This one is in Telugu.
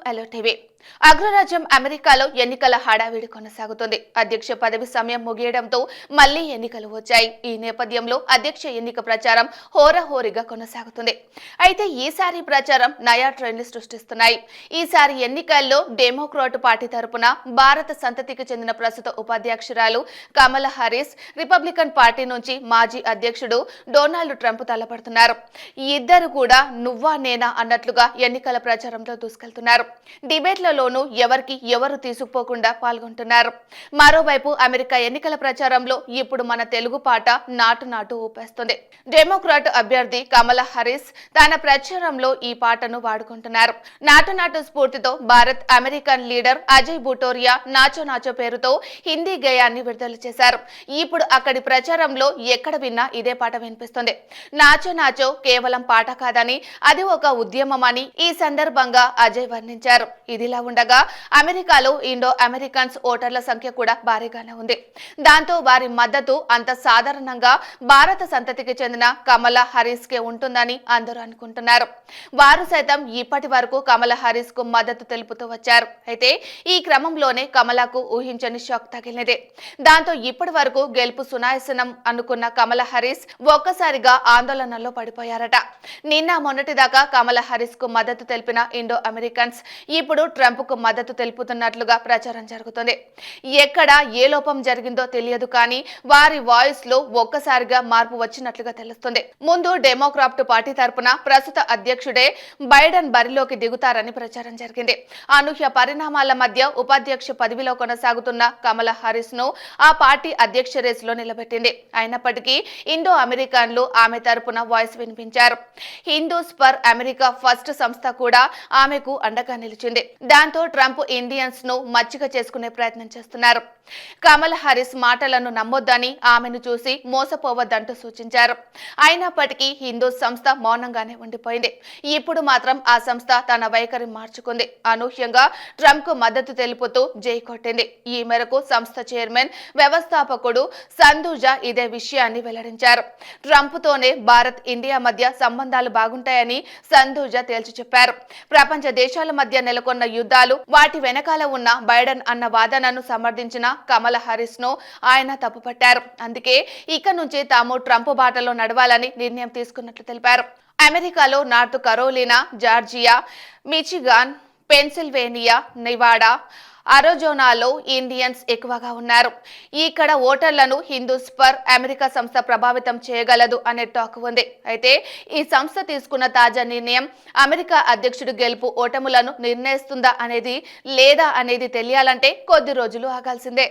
అలో టీవీ అగ్రరాజ్యం అమెరికాలో ఎన్నికల హడావిడి కొనసాగుతుంది. అధ్యక్ష పదవి సమయం ముగియడంతో మళ్లీ ఎన్నికలు వచ్చాయి. ఈ నేపథ్యంలో అధ్యక్ష ఎన్నిక ప్రచారం హోరాహోరీగా కొనసాగుతుంది. అయితే ఈసారి ప్రచారం నయా ట్రెండ్ సృష్టిస్తున్నాయి. ఈసారి ఎన్నికల్లో డెమోక్రాట్ పార్టీ తరపున భారత సంతతికి చెందిన ప్రస్తుత ఉపాధ్యక్షురాలు కమలా హారిస్, రిపబ్లికన్ పార్టీ నుంచి మాజీ అధ్యక్షుడు డొనాల్డ్ ట్రంప్ తలపడుతున్నారు. ఈ ఇద్దరు కూడా నువ్వా నేనా అన్నట్లుగా ఎన్నికల ప్రచారంలో దూసుకెళ్తున్నారు. డిబేట్ల ఎవరికి ఎవరు తీసుకుపోకుండా పాల్గొంటున్నారు. మరోవైపు అమెరికా ఎన్నికల ప్రచారంలో ఇప్పుడు మన తెలుగు పాట నాటు నాటు ఊపేస్తుంది. డెమోక్రాట్ అభ్యర్థి కమలా హారిస్ తన ప్రచారంలో ఈ పాటను వాడుకుంటున్నారు. నాటు నాటు స్ఫూర్తితో భారత్ అమెరికన్ లీడర్ అజయ్ బుటోరియా నాచో నాచో పేరుతో హిందీ గేయాన్ని విడుదల చేశారు. ఇప్పుడు అక్కడి ప్రచారంలో ఎక్కడ విన్నా ఇదే పాట వినిపిస్తుంది. నాచో నాచో కేవలం పాట కాదని అది ఒక ఉద్యమమని ఈ సందర్భంగా అజయ్ వర్ణించారు. ఇదిలా ఉండగా అమెరికాలో ఇండో అమెరికన్స్ ఓటర్ల సంఖ్య కూడా భారీగానే ఉంది. దాంతో వారి మద్దతు అంత సాధారణంగా భారత సంతతికి చెందిన కమలా హారిస్ కే ఉంటుందని అందరూ అనుకుంటున్నారు. వారు సైతం ఇప్పటి వరకు కమలా హారిస్ కు మద్దతు తెలుపుతూ వచ్చారు. అయితే ఈ క్రమంలోనే కమలాకు ఊహించని షాక్ తగిలినదే. దాంతో ఇప్పటి వరకు గెలుపు సునాయాసనం అనుకున్న కమలా హారిస్ ఒక్కసారిగా ఆందోళనలో పడిపోయారట. నిన్న మొన్నటిదాకా కమలా హారిస్ కు మద్దతు తెలిపిన ఇండో అమెరికన్స్ ఇప్పుడు ట్రంప్ కు మద్దతు తెలుపుతున్నట్లుగా ప్రచారం జరుగుతుంది. ఎక్కడ ఏ లోపం జరిగిందో తెలియదు కానీ వారి వాయిస్ లో ఒక్కసారిగా మార్పు వచ్చినట్లుగా తెలుస్తుంది. ముందు డెమోక్రాట్ పార్టీ తరపున ప్రస్తుత అధ్యక్షుడే బైడెన్ బరిలోకి దిగుతారని ప్రచారం జరిగింది. అనూహ్య పరిణామాల మధ్య ఉపాధ్యక్ష పదవిలో కొనసాగుతున్న కమలా హారిస్ ను ఆ పార్టీ అధ్యక్ష రేసులో నిలబెట్టింది. అయినప్పటికీ ఇండో అమెరికన్లు ఆమె తరపున వాయిస్ వినిపించారు. హిందూస్ ఫర్ అమెరికా ఫస్ట్ సంస్థ కూడా ఆమెకు అండగా నిలిచింది. దాంతో ట్రంప్ ఇండియన్స్ ను మచ్చిక చేసుకునే ప్రయత్నం చేస్తున్నారు. కమలా హారిస్ మాటలను నమ్మొద్దని, ఆమెను చూసి మోసపోవద్దంటూ సూచించారు. అయినప్పటికీ హిందూ సంస్థ మౌనంగానే ఉండిపోయింది. ఇప్పుడు మాత్రం ఆ సంస్థ తన వైఖరి మార్చుకుంది. అనూహ్యంగా ట్రంప్ కు మద్దతు తెలుపుతూ జై కొట్టింది. ఈ మేరకు సంస్థ చైర్మన్, వ్యవస్థాపకుడు సందూజా ఇదే విషయాన్ని వెల్లడించారు. ట్రంప్ తోనే భారత్ ఇండియా మధ్య సంబంధాలు బాగుంటాయని సందూజా తేల్చి చెప్పారు. ప్రపంచ దేశాల మధ్య నెలకొన్న యుద్ధాలు, వాటి వెనకాల ఉన్న బైడెన్ అన్న వాదనను సమర్థించిన కమలా హారిస్ ను ఆయన తప్పుపట్టారు. అందుకే ఇక నుంచి తాము ట్రంప్ బాటలో నడవాలని నిర్ణయం తీసుకున్నట్లు తెలిపారు. అమెరికాలో North Carolina, Georgia, Michigan, Pennsylvania, Nevada, అరిజోనాలో ఇండియన్స్ ఎక్కువగా ఉన్నారు. ఇక్కడ ఓటర్లను హిందూస్ ఫర్ అమెరికా సంస్థ ప్రభావితం చేయగలదు అనే టాక్ ఉంది. అయితే ఈ సంస్థ తీసుకున్న తాజా నిర్ణయం అమెరికా అధ్యక్షుడి గెలుపు ఓటములను నిర్ణయిస్తుందా అనేది లేదా అనేది తెలియాలంటే కొద్ది రోజులు ఆగాల్సిందే.